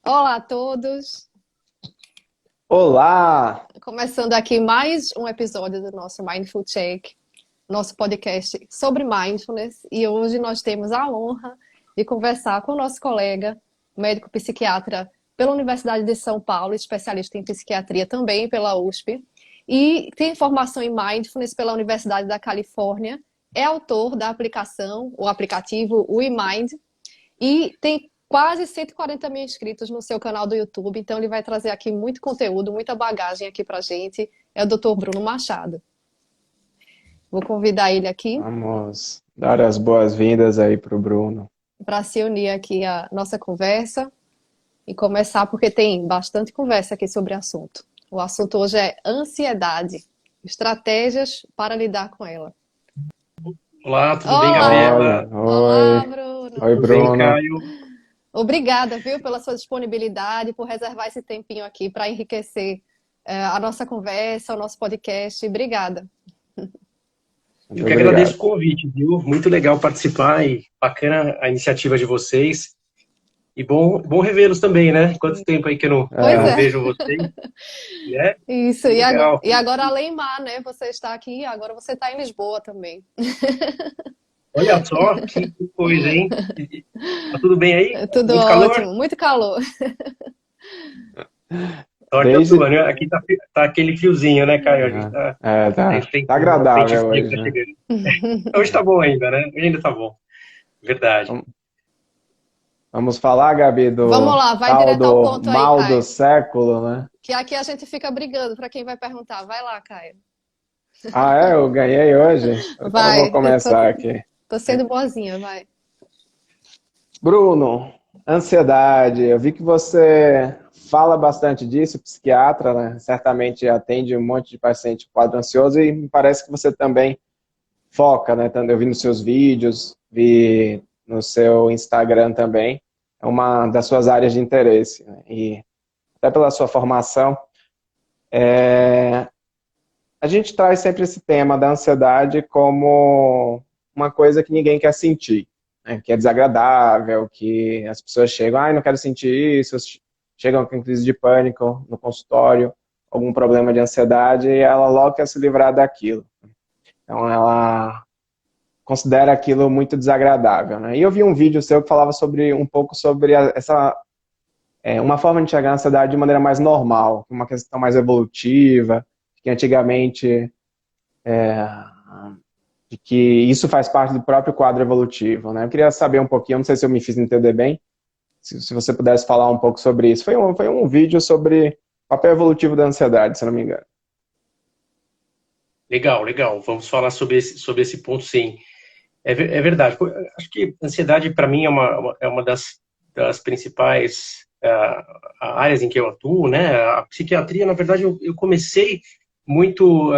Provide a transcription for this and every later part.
Olá a todos! Olá! Começando aqui mais um episódio do nosso Mindful Check, nosso podcast sobre mindfulness. E hoje nós temos a honra de conversar com o nosso colega, médico psiquiatra pela Universidade de São Paulo, especialista em psiquiatria também pela USP, e tem formação em mindfulness pela Universidade da Califórnia. É autor da aplicação, o aplicativo WeMind, e tem quase 140 mil inscritos no seu canal do YouTube, então ele vai trazer aqui muito conteúdo, muita bagagem aqui pra gente. É o Dr. Bruno Machado. Vou convidar ele aqui Vamos dar as boas-vindas aí para o Bruno. para se unir aqui à nossa conversa e começar, porque tem bastante conversa aqui sobre o assunto. O assunto hoje é ansiedade, estratégias para lidar com ela. Olá, tudo bem, Olá! Gabriela? Olá, Oi, Bruno! oi, Tudo bem, Bruno. Caio? Obrigada, viu, pela sua disponibilidade, por reservar esse tempinho aqui para enriquecer a nossa conversa, o nosso podcast. Obrigada. Muito Eu que agradeço obrigado. o convite, viu? Muito legal participar e bacana a iniciativa de vocês. E bom revê-los também, né? Quanto tempo aí que Pois eu não É, é, vejo vocês, né? isso. Legal. E agora, além mar, né? Você está aqui, agora você está em Lisboa também. Olha só, que coisa, hein? Tá tudo bem aí? Tudo Muito calor? ótimo, muito calor. Sorte a desde... tua, né? Aqui tá aquele friozinho, né, Caio? A gente tá tá enfrentando uma frente agradável fria que hoje, tá né? chegando. Hoje tá bom ainda, né? Hoje ainda tá bom. Verdade. Vamos vamos falar, Gabi, Vamos do lá, vai tal direto ao do ponto aí, mal do Caio. século, né? Que aqui a gente fica brigando para quem vai perguntar. Vai lá, Caio. Ah, é? Eu ganhei hoje? Então eu vou Vai, começar aqui. tô sendo boazinha, vai. Bruno, ansiedade. Eu vi que você fala bastante disso, psiquiatra, né? Certamente atende um monte de paciente com quadro ansioso e me parece que você também foca, né? Eu vi nos seus vídeos, vi no seu Instagram também. É uma das suas áreas de interesse, né? E até pela sua formação, a gente traz sempre esse tema da ansiedade como uma coisa que ninguém quer sentir, né? Que é desagradável, que as pessoas chegam, ai, não quero sentir isso, chegam com crise de pânico no consultório, algum problema de ansiedade, e ela logo quer se livrar daquilo. Então ela considera aquilo muito desagradável, né? E eu vi um vídeo seu que falava um pouco sobre uma forma de enxergar a ansiedade de maneira mais normal, uma questão mais evolutiva, que antigamente de que isso faz parte do próprio quadro evolutivo, né? Eu queria saber um pouquinho, não sei se eu me fiz entender bem, se você pudesse falar um pouco sobre isso. Foi um vídeo sobre o papel evolutivo da ansiedade, se não me engano. Legal, legal. Vamos falar sobre esse ponto, sim. É verdade. Pô, acho que ansiedade, para mim, é uma das principais áreas em que eu atuo, né? A psiquiatria, na verdade, eu comecei muito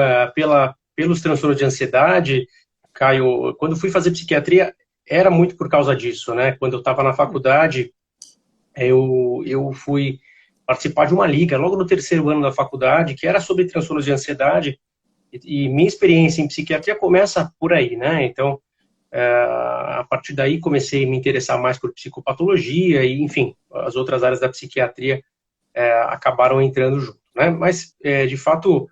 pelos transtornos de ansiedade. Caio, quando fui fazer psiquiatria, era muito por causa disso, né? Quando eu estava na faculdade, eu fui participar de uma liga, logo no terceiro ano da faculdade, que era sobre transtornos de ansiedade, e minha experiência em psiquiatria começa por aí, né? Então, a partir daí comecei a me interessar mais por psicopatologia e, enfim, as outras áreas da psiquiatria acabaram entrando junto, né? Mas, de fato,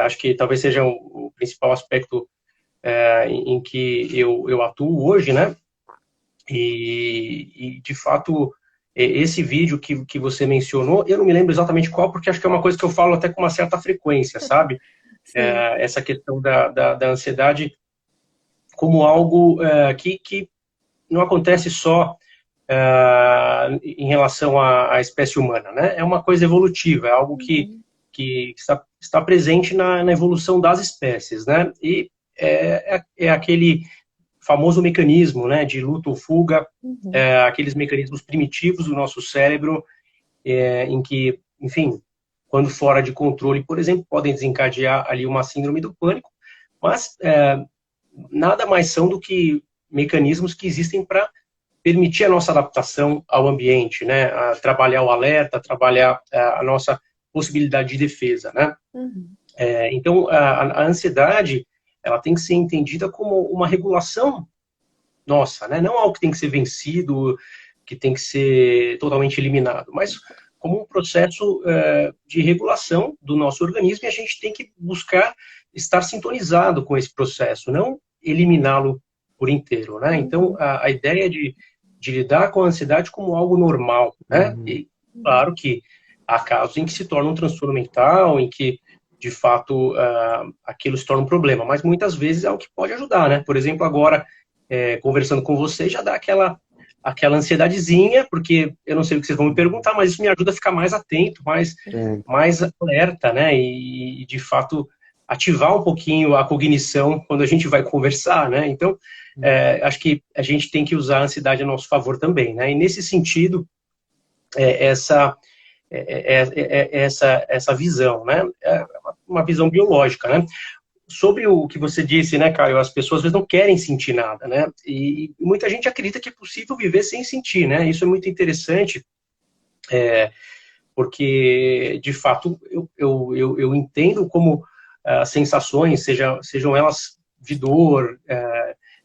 acho que talvez seja o principal aspecto em que eu atuo hoje, né? De fato, esse vídeo que você mencionou, eu não me lembro exatamente qual, porque acho que é uma coisa que eu falo até com uma certa frequência, sabe? Sim. Essa questão da ansiedade como algo que não acontece só em relação à espécie humana, né? É uma coisa evolutiva, é algo Uhum. que está presente na evolução das espécies, né? E é aquele famoso mecanismo, né, de luta ou fuga, Uhum. aqueles mecanismos primitivos do nosso cérebro, em que, enfim, quando fora de controle, por exemplo, podem desencadear ali uma síndrome do pânico, mas nada mais são do que mecanismos que existem para permitir a nossa adaptação ao ambiente, né? A trabalhar o alerta, trabalhar a nossa possibilidade de defesa, né? Uhum. Então, a ansiedade, ela tem que ser entendida como uma regulação nossa, né? Não algo que tem que ser vencido, que tem que ser totalmente eliminado, mas como um processo de regulação do nosso organismo, e a gente tem que buscar estar sintonizado com esse processo, não eliminá-lo por inteiro, né? Então, a ideia de lidar com a ansiedade como algo normal, né? E, claro que há casos em que se torna um transtorno mental, em que, de fato, aquilo se torna um problema, mas muitas vezes é o que pode ajudar, né? Por exemplo, agora, conversando com você, já dá aquela ansiedadezinha, porque eu não sei o que vocês vão me perguntar, mas isso me ajuda a ficar mais atento, mais alerta, né? E, de fato, ativar um pouquinho a cognição quando a gente vai conversar, né? Então, acho que a gente tem que usar a ansiedade a nosso favor também, né? E nesse sentido, essa visão, né? É uma visão biológica, né? Sobre o que você disse, né, Caio, as pessoas às vezes não querem sentir nada, né? E muita gente acredita que é possível viver sem sentir, né? Isso é muito interessante, porque, de fato, eu entendo como as sensações, sejam elas de dor,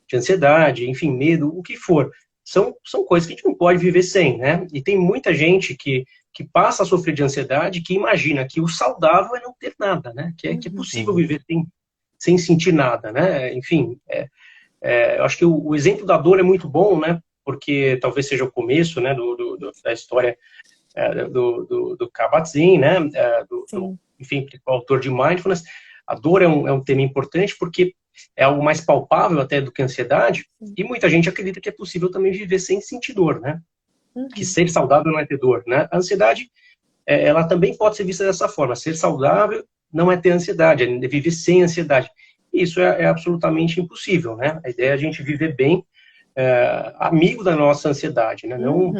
de ansiedade, enfim, medo, o que for, são coisas que a gente não pode viver sem, né? E tem muita gente que passa a sofrer de ansiedade, que imagina que o saudável é não ter nada, né? Que é possível viver sem sentir nada, né? Enfim, eu acho que o exemplo da dor é muito bom, né? Porque talvez seja o começo, né, da história do Kabat-Zinn, né? Enfim, o autor de Mindfulness. A dor é um tema importante porque é algo mais palpável até do que a ansiedade, e muita gente acredita que é possível também viver sem sentir dor, né? Que ser saudável não é ter dor, né? A ansiedade, ela também pode ser vista dessa forma. Ser saudável não é ter ansiedade, é viver sem ansiedade. Isso é absolutamente impossível, né? A ideia é a gente viver bem, amigo da nossa ansiedade, né? Não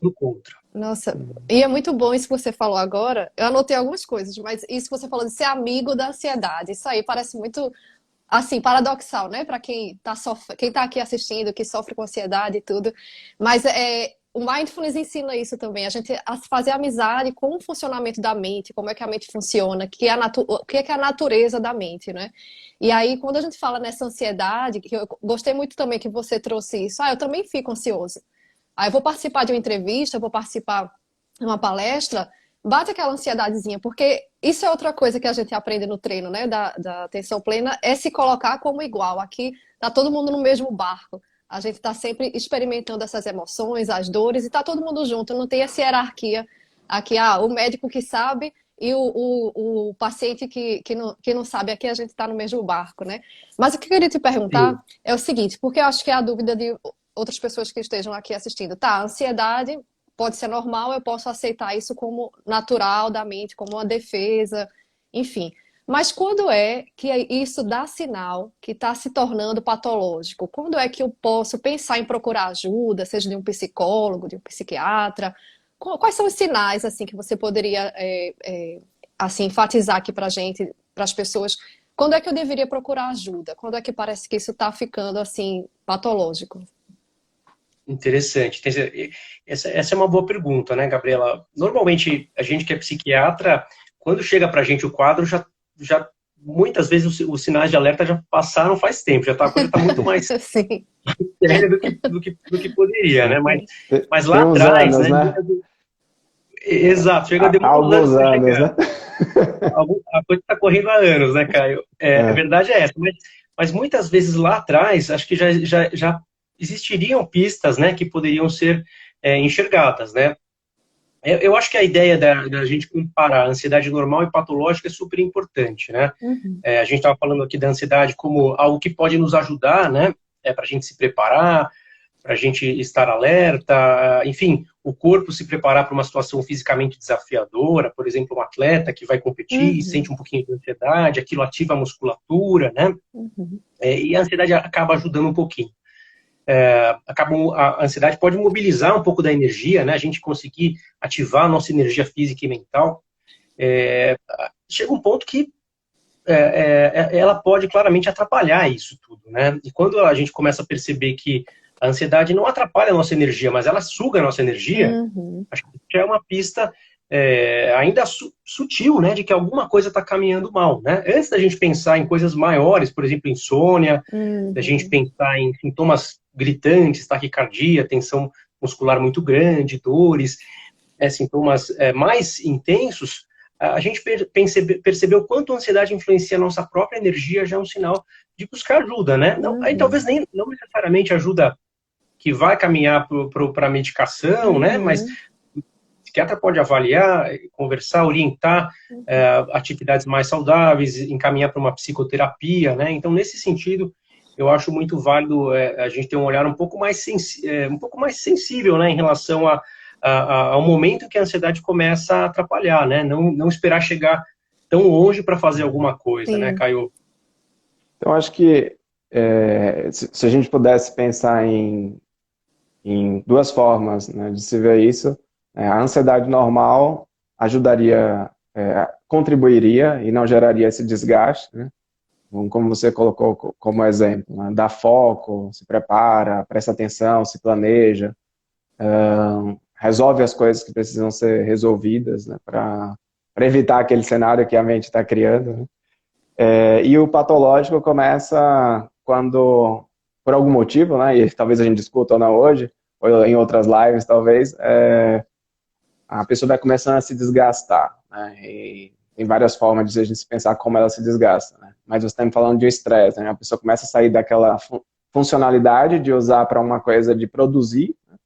do contra. Nossa, e é muito bom isso que você falou agora. Eu anotei algumas coisas, mas isso que você falou de ser amigo da ansiedade, isso aí parece muito, assim, paradoxal, né? Para quem tá aqui assistindo, que sofre com ansiedade e tudo. Mas o Mindfulness ensina isso também, a gente a fazer amizade com o funcionamento da mente, como é que a mente funciona, o que é a natureza da mente, né? E aí, quando a gente fala nessa ansiedade, que eu gostei muito também que você trouxe isso, eu também fico ansioso. Aí eu vou participar de uma entrevista, eu vou participar de uma palestra, bate aquela ansiedadezinha, porque isso é outra coisa que a gente aprende no treino, né, da atenção plena, é se colocar como igual. Aqui tá todo mundo no mesmo barco. A gente está sempre experimentando essas emoções, as dores, e está todo mundo junto, não tem essa hierarquia. Aqui, o médico que sabe e o paciente que não sabe, aqui a gente está no mesmo barco, né? Mas o que eu queria te perguntar é o seguinte, porque eu acho que é a dúvida de outras pessoas que estejam aqui assistindo. Tá, a ansiedade pode ser normal, eu posso aceitar isso como natural da mente, como uma defesa, enfim. Mas quando é que isso dá sinal que está se tornando patológico? Quando é que eu posso pensar em procurar ajuda, seja de um psicólogo, de um psiquiatra? Quais são os sinais assim que você poderia assim, enfatizar aqui para a gente, para as pessoas? Quando é que eu deveria procurar ajuda? Quando é que parece que isso está ficando assim patológico? Interessante. Essa é uma boa pergunta, né, Gabriela? Normalmente, a gente que é psiquiatra, quando chega para a gente o quadro, já muitas vezes os sinais de alerta já passaram faz tempo, a coisa está muito mais séria do que poderia, né? Mas lá atrás, anos, né? Exato, chega a demorar alguns anos, né? A coisa está correndo há anos, né, Caio? A verdade é essa, mas muitas vezes lá atrás, acho que já existiriam pistas, né, que poderiam ser enxergadas, né? Eu acho que a ideia da gente comparar a ansiedade normal e patológica é super importante, né? A gente estava falando aqui da ansiedade como algo que pode nos ajudar, né? Para a gente se preparar, para a gente estar alerta, enfim, o corpo se preparar para uma situação fisicamente desafiadora, por exemplo, um atleta que vai competir e sente um pouquinho de ansiedade, aquilo ativa a musculatura, né? E a ansiedade acaba ajudando um pouquinho. A ansiedade pode mobilizar um pouco da energia, né? A gente conseguir ativar a nossa energia física e mental. Chega um ponto que ela pode claramente atrapalhar isso tudo, né? E quando a gente começa a perceber que a ansiedade não atrapalha a nossa energia, mas ela suga a nossa energia, acho que já é uma pista ainda sutil, né, de que alguma coisa está caminhando mal, né? Antes da gente pensar em coisas maiores, por exemplo, insônia, da gente pensar em sintomas gritantes, taquicardia, tensão muscular muito grande, dores, sintomas mais intensos, a gente percebeu o quanto a ansiedade influencia a nossa própria energia, já é um sinal de buscar ajuda, né? Não, aí talvez não necessariamente ajuda que vai caminhar para a medicação, né? Mas o psiquiatra pode avaliar, conversar, orientar atividades mais saudáveis, encaminhar para uma psicoterapia, né? Então, nesse sentido, eu acho muito válido a gente ter um olhar um pouco mais sensível, né, em relação ao momento que a ansiedade começa a atrapalhar, né? Não esperar chegar tão longe para fazer alguma coisa, Sim. né, Caio? Então, acho que se a gente pudesse pensar em duas formas, né, de se ver isso, a ansiedade normal ajudaria, contribuiria e não geraria esse desgaste, né? Como você colocou como exemplo, né? Dá foco, se prepara, presta atenção, se planeja, resolve as coisas que precisam ser resolvidas, né, para evitar aquele cenário que a mente está criando, né? E o patológico começa quando, por algum motivo, né, e talvez a gente discuta ou não hoje, ou em outras lives talvez, a pessoa vai começando a se desgastar, né? E tem várias formas de a gente pensar como ela se desgasta, né? Mas você está me falando de estresse, né? A pessoa começa a sair daquela funcionalidade de usar para uma coisa de produzir, né?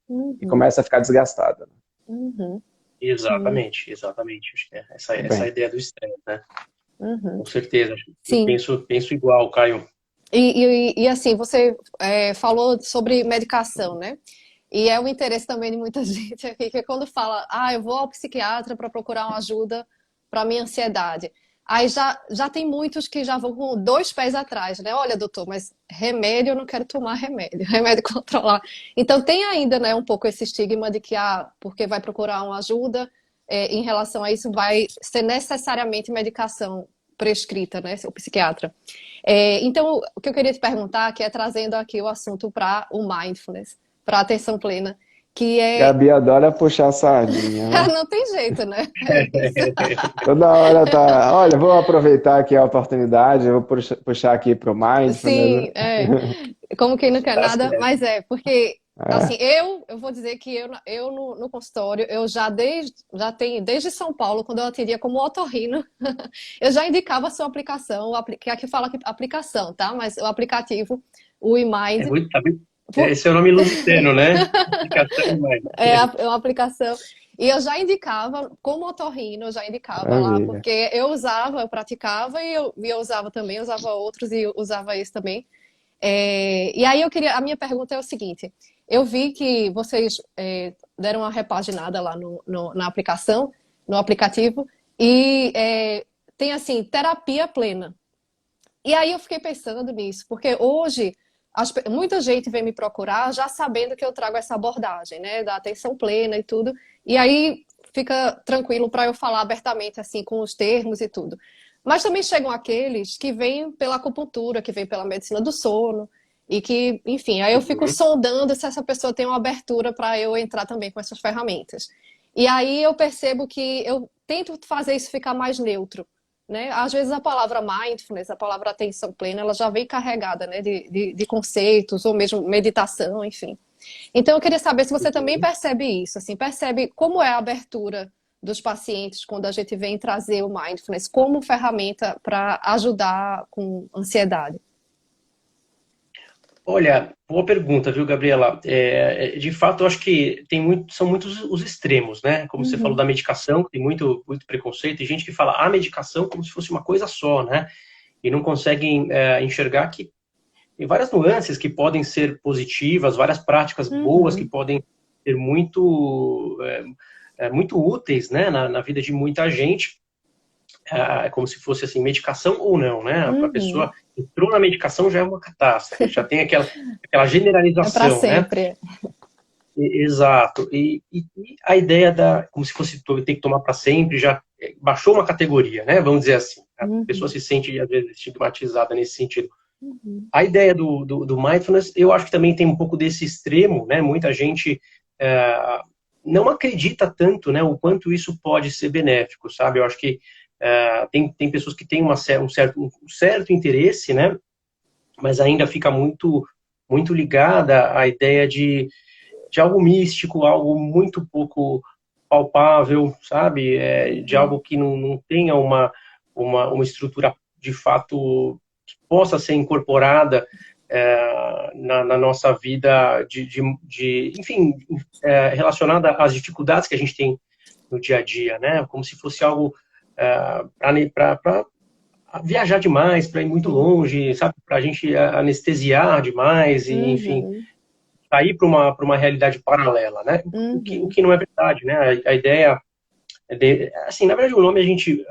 E começa a ficar desgastada, né? Exatamente. Acho que essa ideia do estresse, né? Com certeza. Sim. Eu penso igual, Caio. E assim, você falou sobre medicação, né? E é o interesse também de muita gente aqui, que quando fala, eu vou ao psiquiatra para procurar uma ajuda para minha ansiedade. Aí já tem muitos que já vão com 2 pés atrás, né? Olha, doutor, mas remédio eu não quero tomar remédio, remédio controlar. Então tem ainda, né, um pouco esse estigma de que, porque vai procurar uma ajuda, em relação a isso vai ser necessariamente medicação prescrita, né, o psiquiatra. Então, o que eu queria te perguntar, que é trazendo aqui o assunto para o mindfulness, para a atenção plena, que é... Gabi adora puxar a sardinha, né? Não tem jeito, né? Toda hora tá... Olha, vou aproveitar aqui a oportunidade, eu vou puxar aqui pro mindfulness. Sim, como quem não quer nada, mas porque, assim, eu vou dizer que eu no consultório, eu já tenho, desde São Paulo, quando eu atendia como otorrino, eu já indicava a sua aplicação, que aqui fala aplicação, tá? Mas o aplicativo, o eMind... Esse é o nome lusitano, né? É uma aplicação. E eu já indicava, como otorrino, eu já indicava lá, porque eu praticava e eu usava também, eu usava outros e eu usava esse também. E aí a minha pergunta é o seguinte, eu vi que vocês deram uma repaginada lá na aplicação, no aplicativo, e tem assim, terapia plena. E aí eu fiquei pensando nisso, porque hoje... muita gente vem me procurar já sabendo que eu trago essa abordagem, né, da atenção plena e tudo, e aí fica tranquilo para eu falar abertamente, assim, com os termos e tudo. Mas também chegam aqueles que vêm pela acupuntura, que vêm pela medicina do sono, e que, enfim, aí eu fico sondando se essa pessoa tem uma abertura para eu entrar também com essas ferramentas. E aí eu percebo que eu tento fazer isso ficar mais neutro, né? Às vezes a palavra mindfulness, a palavra atenção plena, ela já vem carregada, né, de conceitos, ou mesmo meditação, enfim. Então eu queria saber se você também percebe isso, assim, percebe como é a abertura dos pacientes quando a gente vem trazer o mindfulness como ferramenta para ajudar com ansiedade. Olha, boa pergunta, viu, Gabriela? De fato, eu acho que são muitos os extremos, né? Como você falou da medicação, que tem muito preconceito, e gente que fala a medicação como se fosse uma coisa só, né? E não conseguem enxergar que tem várias nuances que podem ser positivas, várias práticas boas que podem ser muito úteis, né? Na vida de muita gente. Como se fosse assim, medicação ou não, né? A pessoa entrou na medicação já é uma catástrofe, já tem aquela generalização, é para sempre. Né? Exato. E a ideia como se fosse tem que tomar para sempre, já baixou uma categoria, né? Vamos dizer assim. A pessoa se sente, às vezes, estigmatizada nesse sentido. A ideia do mindfulness, eu acho que também tem um pouco desse extremo, né? Muita gente não acredita tanto, né? O quanto isso pode ser benéfico, sabe? Eu acho que tem pessoas que têm um certo interesse, né? Mas ainda fica muito ligada à ideia de de algo místico, algo muito pouco palpável, sabe? De algo que não tenha uma estrutura de fato que possa ser incorporada na nossa vida, enfim, relacionada às dificuldades que a gente tem no dia a dia, né? Como se fosse algo para viajar demais, para ir muito longe, sabe? Para a gente anestesiar demais e, enfim, sair para uma realidade paralela, né? O que não é verdade, né? A ideia assim, na verdade o nome a gente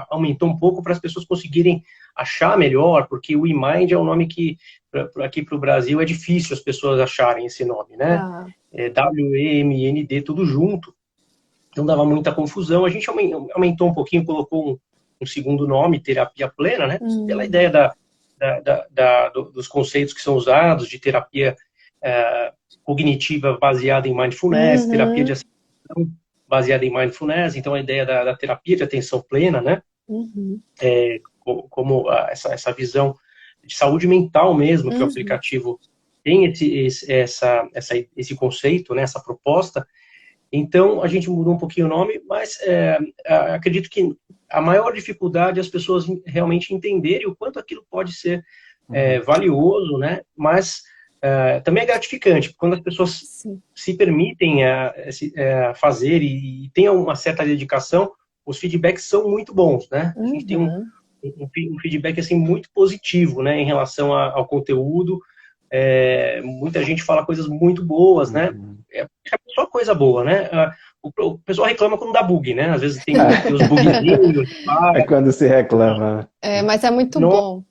aumentou um pouco para as pessoas conseguirem achar melhor, porque o eMind é um nome que aqui para o Brasil é difícil as pessoas acharem esse nome, né? WEMND, tudo junto. Então dava muita confusão. A gente aumentou um pouquinho, colocou um segundo nome, terapia plena, né? Pela ideia dos conceitos que são usados, de terapia cognitiva baseada em mindfulness, terapia de aceitação baseada em mindfulness, então a ideia da terapia de atenção plena, né? Como essa visão de saúde mental mesmo, que o aplicativo tem esse conceito, né? Essa proposta. Então, a gente mudou um pouquinho o nome, mas acredito que a maior dificuldade é as pessoas realmente entenderem o quanto aquilo pode ser valioso, né? Mas também é gratificante, quando as pessoas se permitem fazer e têm uma certa dedicação, os feedbacks são muito bons, né? A gente tem um feedback assim, muito positivo, né, em relação ao conteúdo. Muita gente fala coisas muito boas, né? É só coisa boa, né? O pessoal reclama quando dá bug, né? Às vezes tem os bugzinhos. É quando se reclama. Mas é muito bom.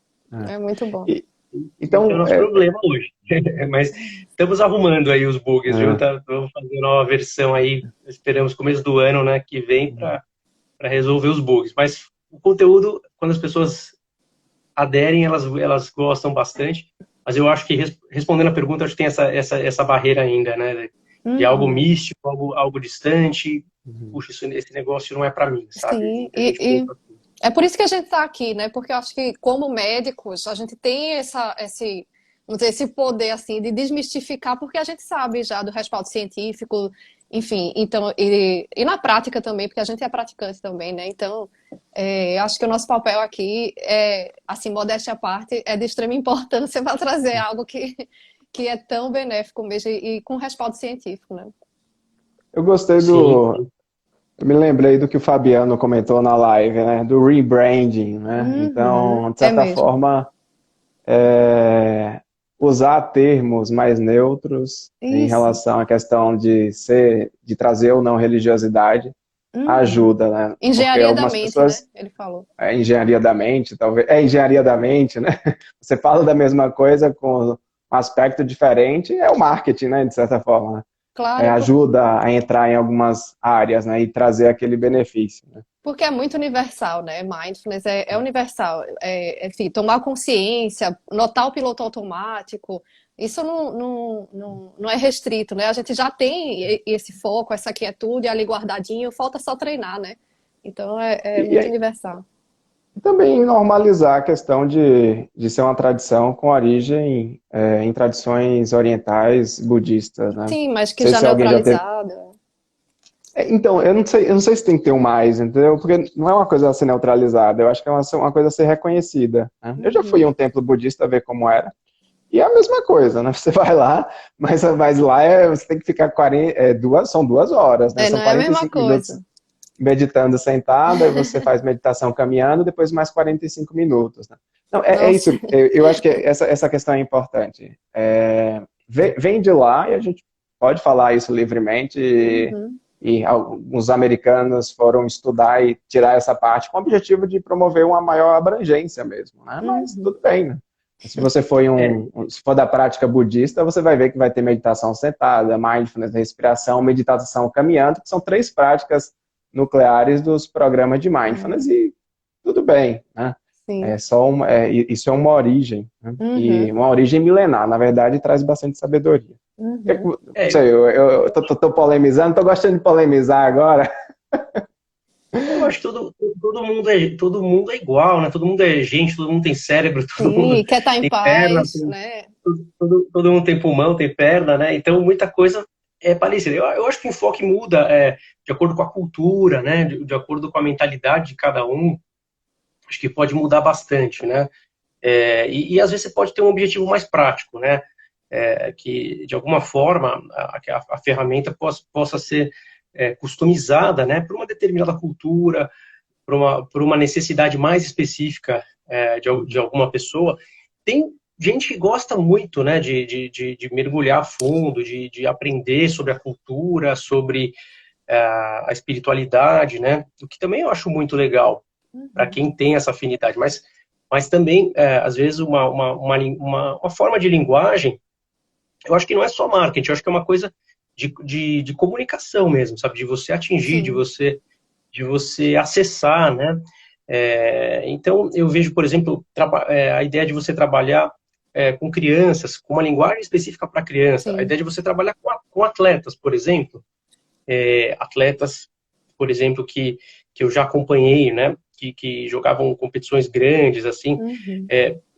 É muito bom. Então, é o nosso problema hoje. Mas estamos arrumando aí os bugs, viu? Vamos fazer uma nova versão aí, esperamos começo do ano, né, que vem, para resolver os bugs. Mas o conteúdo, quando as pessoas aderem, elas gostam bastante. Mas eu acho que, respondendo a pergunta, acho que tem essa barreira ainda, né? De algo místico, algo distante. Puxa, esse negócio não é para mim, sabe? Sim, e é por isso que a gente está aqui, né? Porque eu acho que, como médicos, a gente tem esse poder, assim, de desmistificar, porque a gente sabe já do respaldo científico, enfim, então, e na prática também, porque a gente é praticante também, né? Então, acho que o nosso papel aqui assim, modéstia à parte, é de extrema importância para trazer algo que é tão benéfico mesmo e com respaldo científico, né? Eu gostei eu me lembrei do que o Fabiano comentou na live, né? Do rebranding, né? Então, de certa forma, usar termos mais neutros em relação à questão de trazer ou não religiosidade ajuda, né? Engenharia da mente, pessoas, né? Ele falou. Engenharia da mente, talvez. Engenharia da mente, né? Você fala da mesma coisa com um aspecto diferente, é o marketing, né? De certa forma, né? Claro. Ajuda a entrar em algumas áreas, né? E trazer aquele benefício, né? Porque é muito universal, né? Mindfulness é universal. Enfim, tomar consciência, notar o piloto automático, isso não é restrito, né? A gente já tem esse foco, essa quietude ali guardadinho, falta só treinar, né? Então muito universal. E também normalizar a questão de ser uma tradição com origem em tradições orientais budistas, né? Sim, mas que já neutralizada. Então, eu não sei se tem que ter um mais, entendeu? Porque não é uma coisa a ser neutralizada, eu acho que é uma coisa a ser reconhecida, né? Eu já fui a um templo budista ver como era, e é a mesma coisa, né? Você vai lá, mas lá você tem que ficar são 2 horas, né? São não é a mesma minutos coisa. Meditando sentado, aí você faz meditação caminhando, depois mais 45 minutos, né? Não, é isso, eu acho que essa questão é importante. Vem de lá e a gente pode falar isso livremente, e alguns americanos foram estudar e tirar essa parte com o objetivo de promover uma maior abrangência mesmo, né? Mas tudo bem, né? Se você se for da prática budista, você vai ver que vai ter meditação sentada, mindfulness, respiração, meditação caminhando, que são 3 práticas nucleares dos programas de mindfulness, e tudo bem, né? Sim. Isso é uma origem, né? E uma origem milenar, na verdade, traz bastante sabedoria. Não sei, eu tô polemizando, tô gostando de polemizar agora. Eu acho que todo mundo é igual, né? Todo mundo é gente, todo mundo tem cérebro, todo mundo Sim, quer estar em tem perna, paz, né? todo mundo tem pulmão, tem perna, né? Então muita coisa é parecida. Eu acho que o enfoque muda de acordo com a cultura, né? De acordo com a mentalidade de cada um. Acho que pode mudar bastante, né? E às vezes você pode ter um objetivo mais prático, né? Que de alguma forma a ferramenta possa ser customizada, né? Por uma determinada cultura, por uma necessidade mais específica de alguma pessoa. Tem gente que gosta muito, né, de mergulhar a fundo, de aprender sobre a cultura, sobre a espiritualidade, né, o que também eu acho muito legal para Uhum. quem tem essa afinidade, mas também, às vezes, uma forma de linguagem, eu acho que não é só marketing, eu acho que é uma coisa de comunicação mesmo, sabe, de você atingir, Sim, de você acessar, né? Então, eu vejo, por exemplo, a ideia de você trabalhar com crianças, com uma linguagem específica para criança, a sim. ideia de você trabalhar com atletas, por exemplo, atletas, por exemplo, que eu já acompanhei, né? Que jogavam competições grandes, assim, Uhum.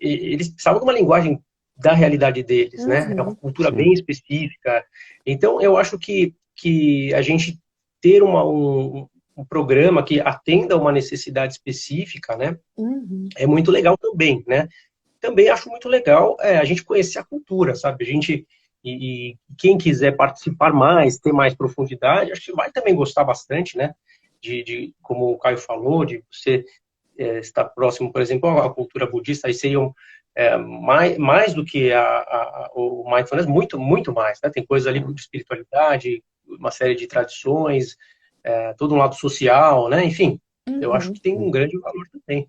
eles precisavam de uma linguagem da realidade deles, né? É uma Uhum. cultura bem Sim. específica. Então, eu acho que a gente ter um programa que atenda a uma necessidade específica, né? Uhum. É muito legal também, né? Também acho muito legal a gente conhecer a cultura, sabe? A gente e quem quiser participar mais, ter mais profundidade, acho que vai também gostar bastante, né? Como o Caio falou, de você estar próximo, por exemplo, à cultura budista, aí seriam mais do que o mindfulness, muito, muito mais, né? Tem coisa ali de espiritualidade, uma série de tradições, todo um lado social, né? Enfim, eu acho Uhum. que tem um grande valor também.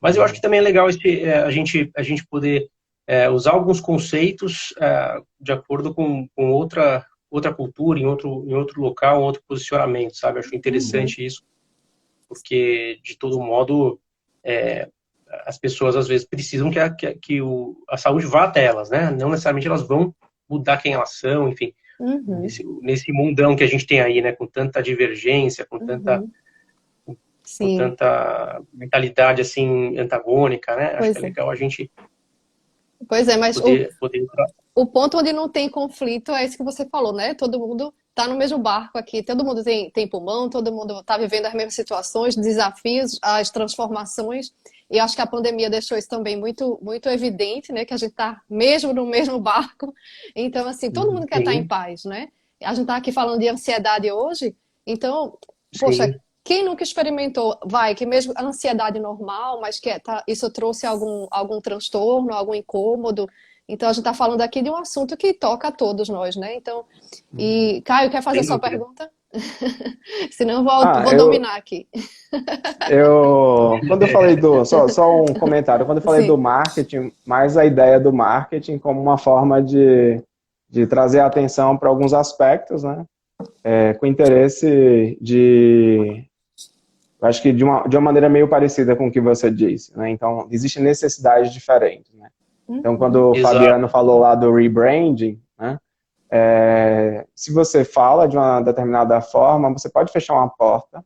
Mas eu acho que também é legal a gente poder usar alguns conceitos de acordo com outra cultura, em outro local, outro posicionamento, sabe? Eu acho Uhum. interessante isso, porque, de todo modo, é, as pessoas às vezes precisam a saúde vá até elas, né? Não necessariamente elas vão mudar quem elas são, enfim, Uhum. nesse mundão que a gente tem aí, né? Com tanta divergência, Uhum. com Sim, tanta mentalidade assim antagônica, né? Acho que é pois é. legal a gente Pois é, mas poder entrar. o ponto onde não tem conflito é isso que você falou, né? Todo mundo está no mesmo barco aqui, todo mundo tem pulmão, todo mundo está vivendo as mesmas situações, desafios, as transformações. E acho que a pandemia deixou isso também muito, muito evidente, né? Que a gente está mesmo no mesmo barco. Então, assim, todo mundo quer estar em Sim, paz, né? A gente está aqui falando de ansiedade hoje, então, poxa, sim, quem nunca experimentou, vai, que mesmo a ansiedade normal, mas que isso trouxe algum transtorno, algum incômodo. Então, a gente está falando aqui de um assunto que toca a todos nós, né? Então, e Caio, quer fazer sem sua dúvida. pergunta? Senão eu Ah, vou dominar aqui. quando eu falei só um comentário, quando eu falei do Sim. marketing, mais a ideia do marketing como uma forma de trazer atenção para alguns aspectos, né? Com interesse eu acho que de uma maneira meio parecida com o que você disse, né? Então, existem necessidades diferentes, né? Então, quando Uhum, o Exato. Fabiano falou lá do rebranding, né? Se você fala de uma determinada forma, você pode fechar uma porta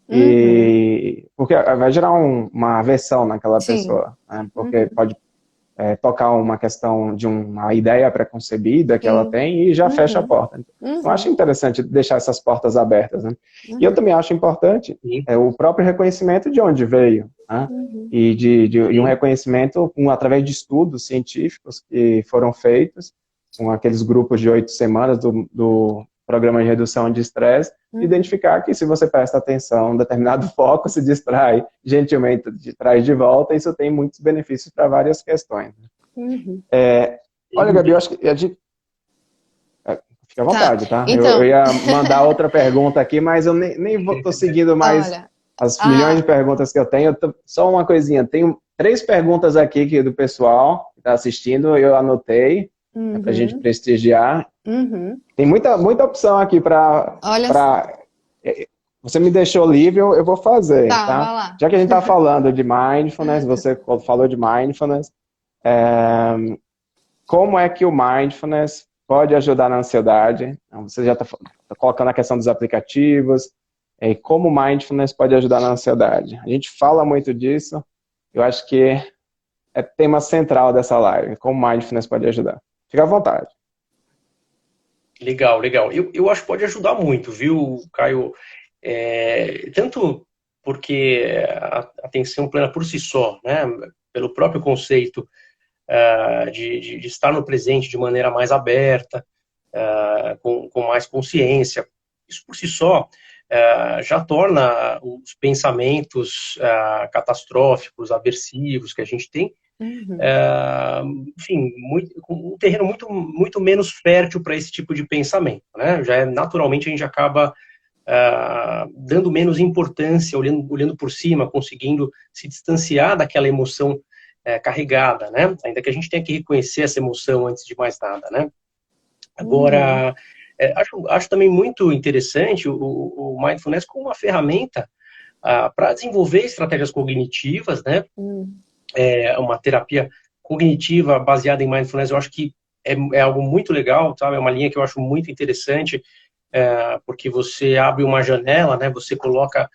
uhum, porque vai gerar uma aversão naquela sim. pessoa, né? Porque Uhum, pode tocar uma questão de uma ideia preconcebida que ela sim. tem e já fecha a Uhum, porta. Então, eu acho uhum, interessante deixar essas portas abertas, né? E eu uhum, também acho importante Sim, o próprio reconhecimento de onde veio, né? uhum, E de um sim, reconhecimento através de estudos científicos que foram feitos com aqueles grupos de 8 semanas do programa de redução de estresse, uhum, identificar que se você presta atenção, um determinado foco se distrai, gentilmente te traz de volta, isso tem muitos benefícios para várias questões. uhum. sem Olha, Gabi, eu dúvida. acho que fica à Tá. vontade, tá? Eu Então, ia mandar outra pergunta aqui, mas eu nem tô seguindo mais olha, as milhões de a, perguntas que eu tenho. Só uma coisinha, tenho 3 perguntas aqui do pessoal que está assistindo, eu anotei, para a gente uhum, prestigiar. uhum. Tem muita opção aqui Olha, você me deixou livre, eu vou fazer, tá, tá? vai lá. Já que a gente está falando de mindfulness, você falou de mindfulness, como é que o mindfulness pode ajudar na ansiedade? Então, você já está colocando a questão dos aplicativos, e como o mindfulness pode ajudar na ansiedade. A gente fala muito disso, eu acho que é tema central dessa live, como o mindfulness pode ajudar. Fica à vontade. Legal, legal. Eu acho que pode ajudar muito, viu, Caio? Tanto porque a atenção plena por si só, né, pelo próprio conceito de estar no presente de maneira mais aberta, com mais consciência, isso por si só já torna os pensamentos catastróficos, aversivos que a gente tem, enfim, um terreno muito menos fértil para esse tipo de pensamento, né? Naturalmente a gente acaba dando menos importância, olhando por cima, conseguindo se distanciar daquela emoção carregada, né? Ainda que a gente tenha que reconhecer essa emoção antes de mais nada, né? Agora, acho também muito interessante o mindfulness como uma ferramenta para desenvolver estratégias cognitivas, né? Uma terapia cognitiva baseada em mindfulness, eu acho que é algo muito legal, sabe? É uma linha que eu acho muito interessante, porque você abre uma janela, né? Você coloca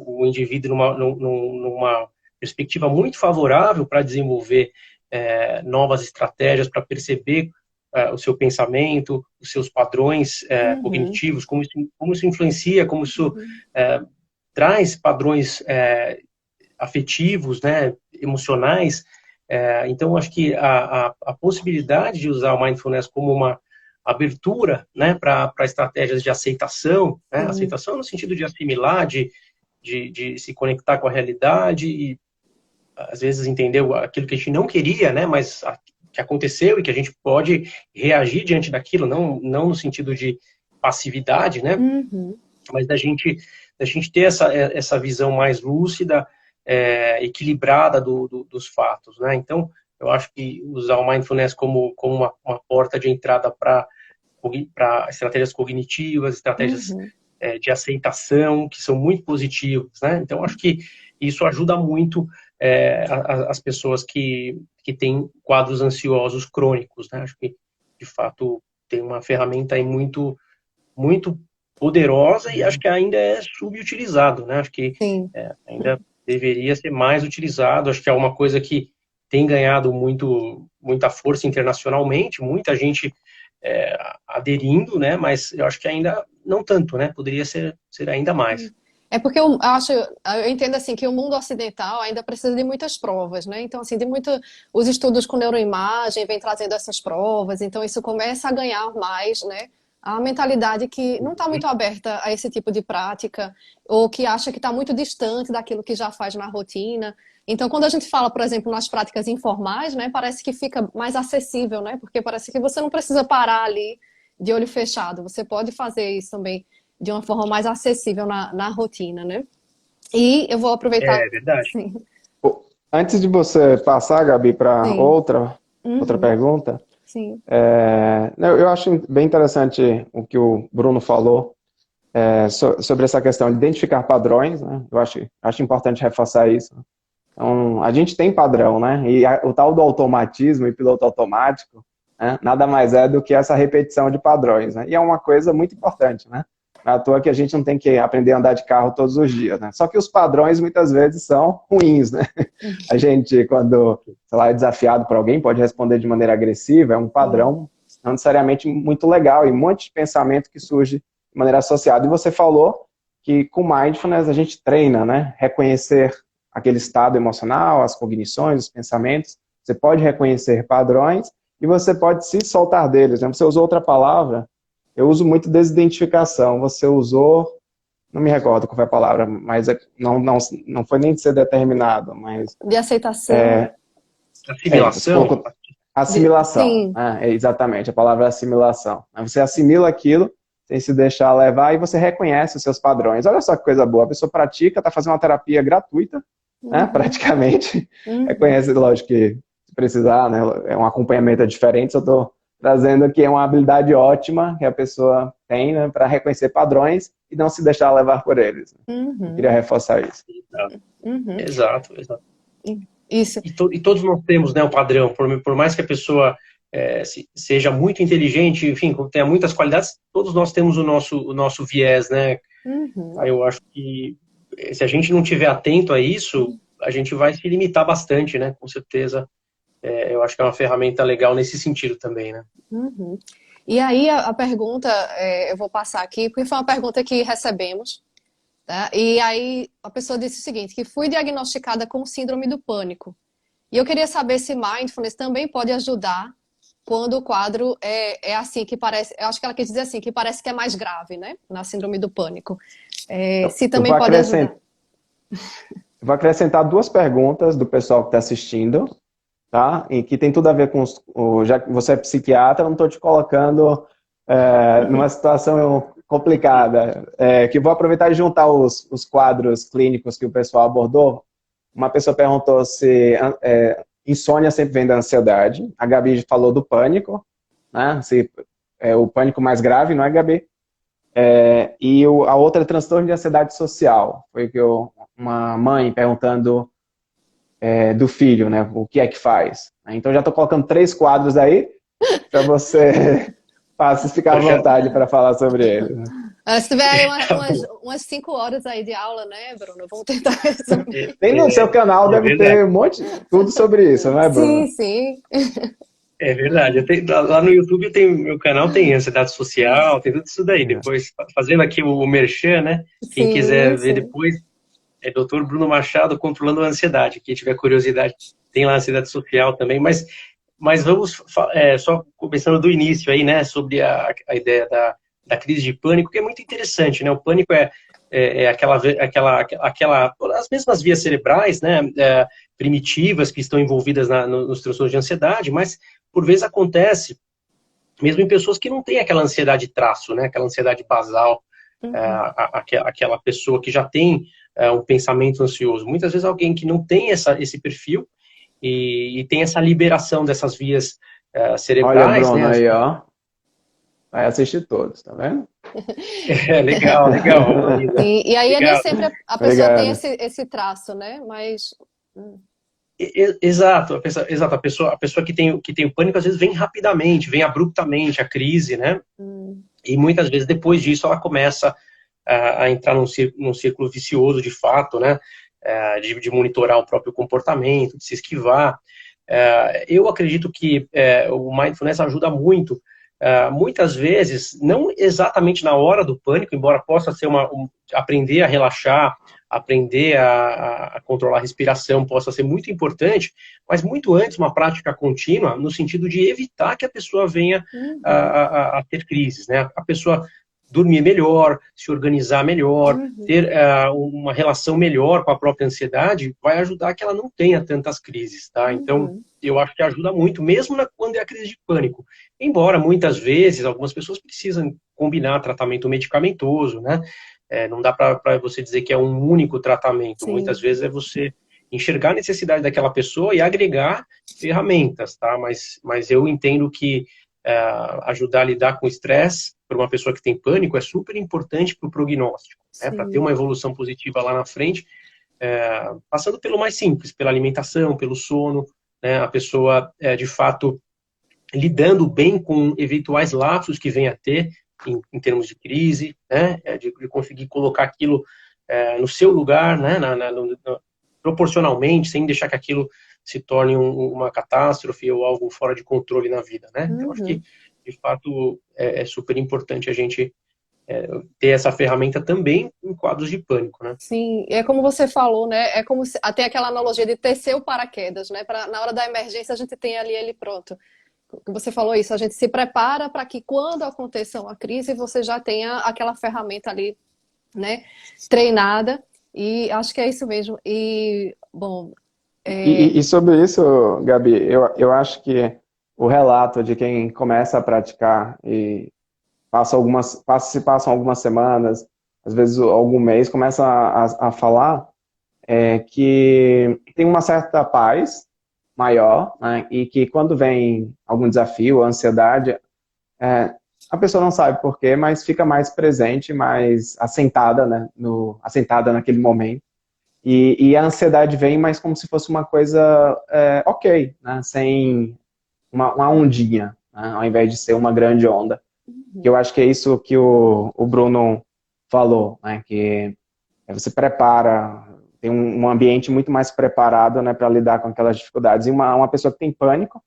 o indivíduo numa perspectiva muito favorável para desenvolver novas estratégias, para perceber o seu pensamento, os seus padrões cognitivos, como isso influencia, como isso traz padrões afetivos, né, emocionais. Então, acho que a possibilidade de usar o mindfulness como uma abertura, né, para estratégias de aceitação, né, aceitação no sentido de assimilar, de se conectar com a realidade e, às vezes, entender aquilo que a gente não queria, né, mas que aconteceu e que a gente pode reagir diante daquilo, não no sentido de passividade, né, mas da gente ter essa visão mais lúcida, equilibrada dos fatos, né? Então, eu acho que usar o mindfulness como uma porta de entrada para estratégias cognitivas, estratégias de aceitação, que são muito positivas, né? Então, acho que isso ajuda muito as pessoas que têm quadros ansiosos crônicos, né? Acho que, de fato, tem uma ferramenta aí muito, muito poderosa e acho que ainda é subutilizado, né? Acho que ainda deveria ser mais utilizado. Acho que é uma coisa que tem ganhado muita força internacionalmente, muita gente aderindo, né? Mas eu acho que ainda não tanto, né? Poderia ser ainda mais. É porque eu entendo assim que o mundo ocidental ainda precisa de muitas provas, né? Então, assim, os estudos com neuroimagem vêm trazendo essas provas, então isso começa a ganhar mais, né? A mentalidade que não está muito aberta a esse tipo de prática, ou que acha que está muito distante daquilo que já faz na rotina. Então, quando a gente fala, por exemplo, nas práticas informais, né, parece que fica mais acessível, né? Porque parece que você não precisa parar ali de olho fechado. Você pode fazer isso também de uma forma mais acessível na rotina, né? E eu vou aproveitar... É verdade. Sim. Antes de você passar, Gabi, para outra pergunta, Sim. Eu acho bem interessante o que o Bruno falou sobre essa questão de identificar padrões, né? Eu acho importante reforçar isso. Então, a gente tem padrão, né? E o tal do automatismo e piloto automático, né, nada mais é do que essa repetição de padrões, né? E é uma coisa muito importante, né? Não é à toa que a gente não tem que aprender a andar de carro todos os dias, né? Só que os padrões muitas vezes são ruins, né? A gente, quando, sei lá, é desafiado por alguém, pode responder de maneira agressiva, é um padrão não necessariamente muito legal e um monte de pensamento que surge de maneira associada. E você falou que com mindfulness a gente treina, né? Reconhecer aquele estado emocional, as cognições, os pensamentos. Você pode reconhecer padrões e você pode se soltar deles, né? Você usou outra palavra. Eu uso muito desidentificação. Você usou, não me recordo qual foi a palavra, mas não foi nem de ser determinado, mas... De aceitação. Assimilação. Assimilação. Sim. Exatamente, a palavra é assimilação. Você assimila aquilo sem se deixar levar e você reconhece os seus padrões. Olha só que coisa boa. A pessoa pratica, está fazendo uma terapia gratuita, né, praticamente. Reconhece, lógico que se precisar, né, é um acompanhamento diferente, eu estou trazendo aqui uma habilidade ótima que a pessoa tem, né, para reconhecer padrões e não se deixar levar por eles. Eu queria reforçar isso. Exato. Isso. E todos nós temos, né, um padrão. Por mais que a pessoa seja muito inteligente, enfim, tenha muitas qualidades, todos nós temos o nosso viés, né, Uhum. Aí eu acho que se a gente não tiver atento a isso, a gente vai se limitar bastante, né? Com certeza. Eu acho que é uma ferramenta legal nesse sentido também, né? Uhum. E aí a pergunta, eu vou passar aqui, porque foi uma pergunta que recebemos, tá? E aí a pessoa disse o seguinte, que fui diagnosticada com síndrome do pânico. E eu queria saber se mindfulness também pode ajudar quando o quadro é assim, que parece, eu acho que ela quis dizer assim, que parece que é mais grave, né? Na síndrome do pânico. Se Eu também vou pode ajudar. vou acrescentar duas perguntas do pessoal que está assistindo, tá? E que tem tudo a ver com já que você é psiquiatra, eu não estou te colocando numa situação complicada. Que vou aproveitar e juntar os quadros clínicos que o pessoal abordou. Uma pessoa perguntou se insônia sempre vem da ansiedade. A Gabi falou do pânico, né? Se o pânico mais grave, não é, Gabi? E a outra é transtorno de ansiedade social. Foi que uma mãe perguntando do filho, né? O que é que faz? Então já estou colocando 3 quadros aí para você ficar à Poxa, vontade para falar sobre ele. Né? Se tiver aí tá bom. umas 5 horas aí de aula, né, Bruno? Vamos tentar resumir. Tem no seu canal, É deve verdade. ter um monte, tudo sobre isso, não é, Sim, Bruno? sim. É verdade. Lá no YouTube meu canal tem ansiedade social, tem tudo isso daí. Depois, fazendo aqui o merchan, né? Quem Sim, quiser ver sim. depois, é Dr. Bruno Machado controlando a ansiedade. Quem tiver curiosidade, tem lá a ansiedade social também. Mas vamos só começando do início aí, né? Sobre a ideia da crise de pânico, que é muito interessante, né? O pânico é as mesmas vias cerebrais, né? Primitivas que estão envolvidas nos transtornos de ansiedade, mas por vezes acontece mesmo em pessoas que não têm aquela ansiedade traço, né? Aquela ansiedade basal, Uhum. aquela pessoa que já tem um pensamento ansioso. Muitas vezes alguém que não tem esse perfil e tem essa liberação dessas vias Olha, cerebrais, Bruno, né? aí, ó. Vai assistir todos, tá vendo? Legal, legal, Marisa. Sim, e aí nem Obrigado. sempre a pessoa tem Obrigado. esse traço, né? Mas. Exato, a pessoa que tem o pânico às vezes vem rapidamente, vem abruptamente a crise, né? Hum, E muitas vezes depois disso ela começa a entrar num círculo vicioso de fato, né? De monitorar o próprio comportamento, de se esquivar. Eu acredito que o mindfulness ajuda muito, muitas vezes, não exatamente na hora do pânico, embora possa ser aprender a relaxar, aprender a controlar a respiração, possa ser muito importante, mas muito antes uma prática contínua, no sentido de evitar que a pessoa venha uhum, a ter crises, né? A pessoa dormir melhor, se organizar melhor, uhum, ter uma relação melhor com a própria ansiedade, vai ajudar que ela não tenha tantas crises, tá? Então, uhum. eu acho que ajuda muito, mesmo quando é a crise de pânico. Embora, muitas vezes, algumas pessoas precisam combinar tratamento medicamentoso, né? Não dá para você dizer que é um único tratamento. Muitas Sim, vezes é você enxergar a necessidade daquela pessoa e agregar ferramentas, tá? Mas eu entendo que ajudar a lidar com o estresse para uma pessoa que tem pânico é super importante para o prognóstico, né? Para ter sim. uma evolução positiva lá na frente, passando pelo mais simples, pela alimentação, pelo sono, né? A pessoa, de fato, lidando bem com eventuais lapsos que venha a ter em termos de crise, né? De conseguir colocar aquilo no seu lugar, né? Proporcionalmente, sem deixar que aquilo se torne uma catástrofe ou algo fora de controle na vida, né? Eu acho que, Uhum. de fato, é super importante a gente ter essa ferramenta também em quadros de pânico, né? Sim, é como você falou, né? É como se, até aquela analogia de tecer o paraquedas, né? Na hora da emergência a gente tem ali ele pronto. Que você falou isso, a gente se prepara para que quando aconteça uma crise você já tenha aquela ferramenta ali, né? Treinada. E acho que é isso mesmo. E, bom, E sobre isso, Gabi, eu acho que o relato de quem começa a praticar e se passam algumas semanas, às vezes algum mês, começa a falar que tem uma certa paz maior, né, e que quando vem algum desafio, ansiedade, é, a pessoa não sabe por quê, mas fica mais presente, mais assentada, né, assentada naquele momento. E a ansiedade vem, mas como se fosse uma coisa ok, né, sem uma ondinha, né, ao invés de ser uma grande onda. Que eu acho que é isso que o Bruno falou, né? Que você prepara, tem um ambiente muito mais preparado, né, para lidar com aquelas dificuldades. E uma pessoa que tem pânico,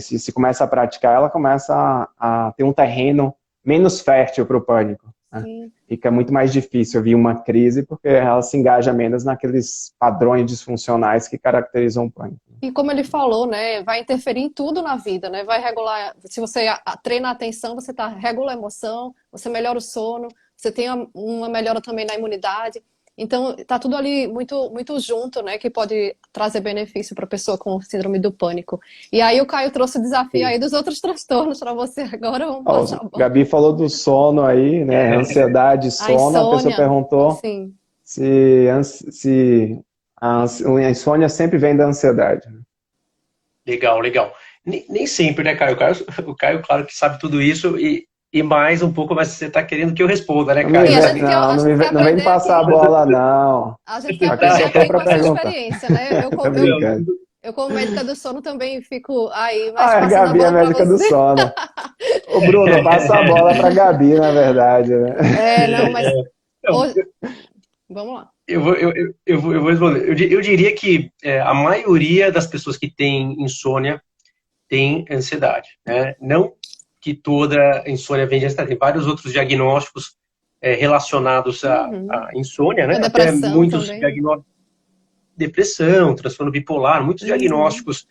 se começa a praticar, ela começa a ter um terreno menos fértil para o pânico. Né? Fica muito mais difícil vir uma crise, porque ela se engaja menos naqueles padrões disfuncionais que caracterizam o pânico. E como ele falou, né, vai interferir em tudo na vida, né? Vai regular, se você treina a atenção, você regula a emoção, você melhora o sono, você tem uma melhora também na imunidade. Então, tá tudo ali muito, muito junto, né? Que pode trazer benefício para a pessoa com síndrome do pânico. E aí o Caio trouxe o desafio aí dos outros transtornos para você agora. Vamos passar a bola. Gabi falou do sono aí, né? Ansiedade, sono. A pessoa perguntou se a insônia sempre vem da ansiedade. Legal, legal. Nem sempre, né, Caio? O Caio, claro que sabe tudo isso e mais um pouco, mas você está querendo que eu responda, né, Caio? Não vem passar a bola, não. A gente quer aprender também com a sua experiência, né? Eu como médica do sono também fico aí, mas a Gabi é médica do sono. Ô, Bruno, passa a bola para a Gabi, na verdade, né? Não, mas... Vamos lá. Eu vou responder. Eu diria que a maioria das pessoas que têm insônia tem ansiedade, né? Não que toda insônia vem de ansiedade. Tem vários outros diagnósticos relacionados à insônia, né? Até muitos diagnósticos. Depressão, transtorno bipolar, muitos diagnósticos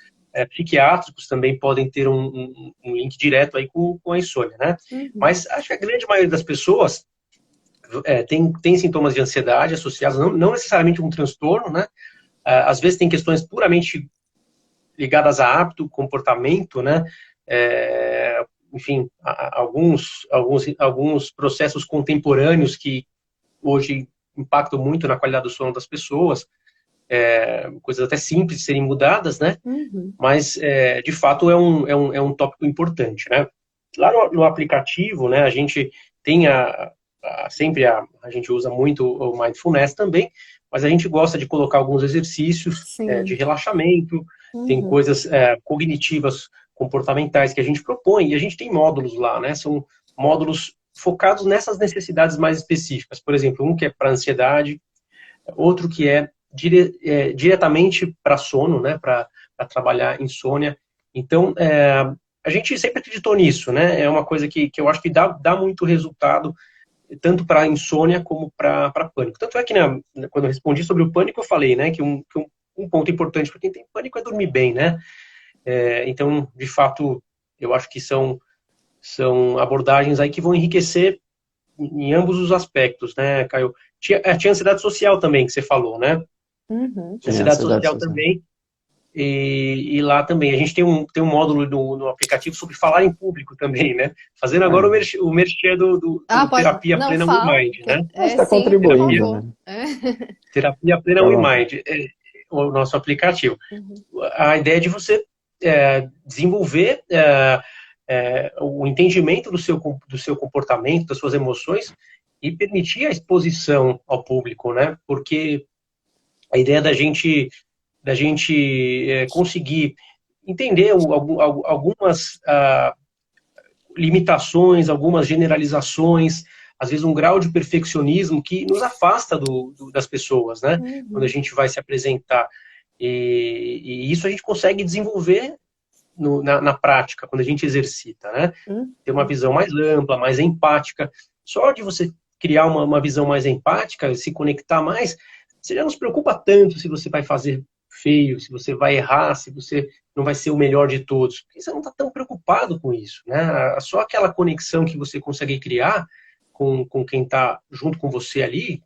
psiquiátricos também podem ter um link direto aí com a insônia, né? Mas acho que a grande maioria das pessoas tem sintomas de ansiedade associados, não necessariamente um transtorno, né? Às vezes tem questões puramente ligadas a hábito, comportamento, né? Enfim, alguns processos contemporâneos que hoje impactam muito na qualidade do sono das pessoas, coisas até simples de serem mudadas, né? Mas, de fato, é um tópico importante, né? Lá no aplicativo, né, a gente tem a gente usa muito o Mindfulness também, mas a gente gosta de colocar alguns exercícios de relaxamento, tem coisas cognitivas, comportamentais que a gente propõe, e a gente tem módulos lá, né? São módulos focados nessas necessidades mais específicas. Por exemplo, um que é para ansiedade, outro que é diretamente para sono, né? Para trabalhar insônia. Então, a gente sempre acreditou nisso, né? É uma coisa que eu acho que dá muito resultado, tanto para insônia como para pânico. Tanto é que, né, quando eu respondi sobre o pânico, eu falei, né, que um ponto importante para quem tem pânico é dormir bem, né? Então, de fato, eu acho que são abordagens aí que vão enriquecer em ambos os aspectos, né, Caio? Tinha ansiedade social também, que você falou, né? Ansiedade social também. E lá também, a gente tem um módulo no aplicativo sobre falar em público também, né? Fazendo agora o merchan do Terapia Plena WeMind, né? Está contribuindo, Terapia Plena WeMind, o nosso aplicativo. A ideia é de você desenvolver o entendimento do seu comportamento, das suas emoções e permitir a exposição ao público, né? Porque a ideia da gente conseguir entender algumas limitações, algumas generalizações, às vezes um grau de perfeccionismo que nos afasta das pessoas, né? Quando a gente vai se apresentar. E isso a gente consegue desenvolver na prática, quando a gente exercita, né? Ter uma visão mais ampla, mais empática. Só de você criar uma visão mais empática, se conectar mais, você já não se preocupa tanto se você vai fazer feio, se você vai errar, se você não vai ser o melhor de todos. Porque você não está tão preocupado com isso, né? Só aquela conexão que você consegue criar com quem está junto com você ali,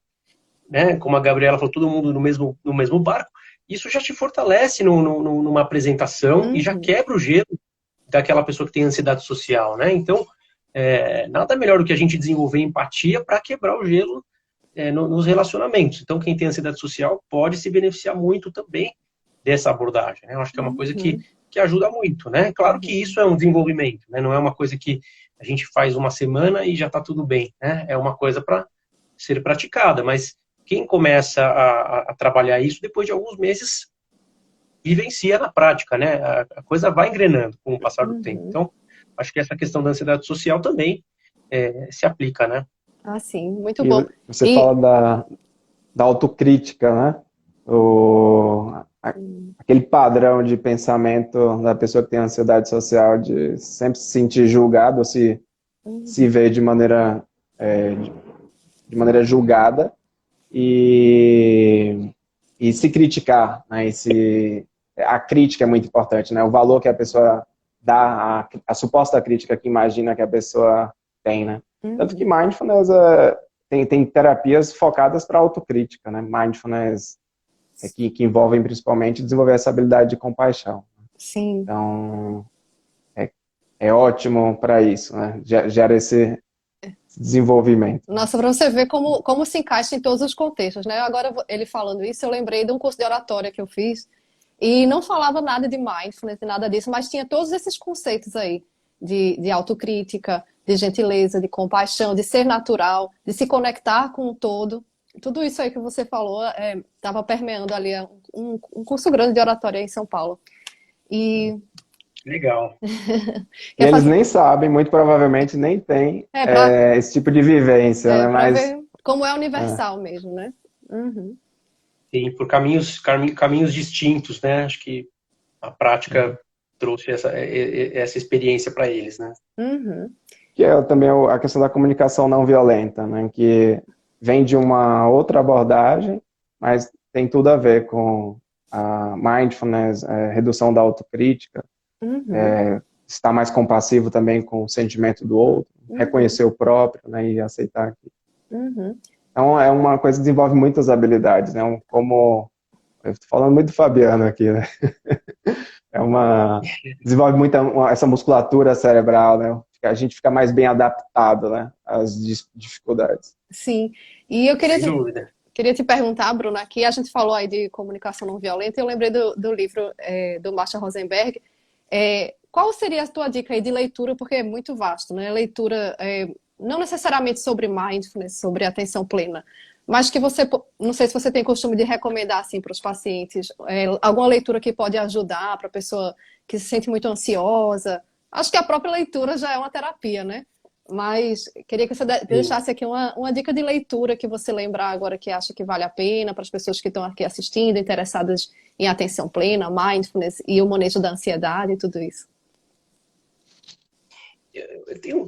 né? Como a Gabriela falou, todo mundo no mesmo barco, isso já te fortalece numa apresentação e já quebra o gelo daquela pessoa que tem ansiedade social, né? Então, nada melhor do que a gente desenvolver empatia para quebrar o gelo nos relacionamentos. Então, quem tem ansiedade social pode se beneficiar muito também dessa abordagem, né? Eu acho que é uma coisa que ajuda muito, né? Claro que isso é um desenvolvimento, né? Não é uma coisa que a gente faz uma semana e já está tudo bem, né? É uma coisa para ser praticada, mas quem começa a trabalhar isso, depois de alguns meses, vivencia na prática, né? A coisa vai engrenando com o passar do tempo. Então, acho que essa questão da ansiedade social também se aplica, né? Ah, sim, muito E bom. você E fala da autocrítica, né? O, aquele padrão de pensamento da pessoa que tem ansiedade social de sempre se sentir julgado, ou se ver de maneira julgada e, e se criticar, né? A crítica é muito importante, né? O valor que a pessoa dá, a suposta crítica que imagina que a pessoa tem, né? Tanto que uhum, mindfulness tem terapias focadas para autocrítica, né? Mindfulness que envolvem principalmente desenvolver essa habilidade de compaixão. sim. Então, é, é ótimo para isso, né? Gera esse desenvolvimento. Nossa, para você ver como se encaixa em todos os contextos, né? Agora, ele falando isso, eu lembrei de um curso de oratória que eu fiz e não falava nada de mindfulness, de nada disso, mas tinha todos esses conceitos aí de autocrítica, de gentileza, de compaixão, de ser natural, de se conectar com o todo. Tudo isso aí que você falou estava permeando ali um curso grande de oratória em São Paulo. E Legal. E quer eles fazer, nem sabem, muito provavelmente nem têm para esse tipo de vivência, né? para Mas ver como é é, universal mesmo, né? Uhum, Sim, por caminhos distintos, né? Acho que a prática trouxe essa experiência para eles, né? uhum, que é também a questão da comunicação não violenta, né? Que vem de uma outra abordagem, mas tem tudo a ver com a mindfulness, redução da autocrítica, uhum. estar mais compassivo também com o sentimento do outro, Uhum, reconhecer o próprio, né? E aceitar que. uhum. Então, é uma coisa que desenvolve muitas habilidades, né? Como eu estou falando muito do Fabiano aqui, né? É uma desenvolve muita essa musculatura cerebral, né? A gente fica mais bem adaptado, né, às dificuldades. Sim. E eu Sem dúvida. queria te perguntar, Bruna, aqui a gente falou aí de comunicação não violenta, e eu lembrei do livro do Marshall Rosenberg. Qual seria a tua dica aí de leitura? Porque é muito vasto, né? Leitura não necessariamente sobre mindfulness, sobre atenção plena, mas que você, não sei se você tem costume de recomendar assim para os pacientes, alguma leitura que pode ajudar para a pessoa que se sente muito ansiosa. Acho que a própria leitura já é uma terapia, né? Mas queria que você Sim. deixasse aqui uma dica de leitura que você lembrar agora que acha que vale a pena para as pessoas que estão aqui assistindo, interessadas em atenção plena, mindfulness e o manejo da ansiedade e tudo isso.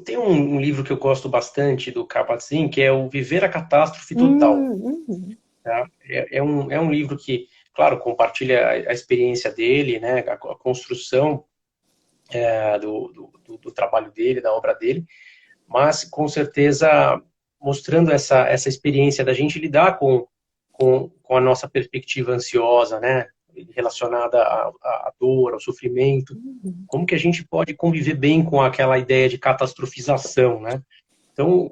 Tem um livro que eu gosto bastante do Kabat-Zinn, que é o Viver a Catástrofe Total. Uhum, Tá? É um livro que, claro, compartilha a experiência dele, né, a construção do trabalho dele, da obra dele, mas com certeza mostrando essa experiência da gente lidar com a nossa perspectiva ansiosa, né, relacionada à dor, ao sofrimento, uhum, como que a gente pode conviver bem com aquela ideia de catastrofização, né? Então,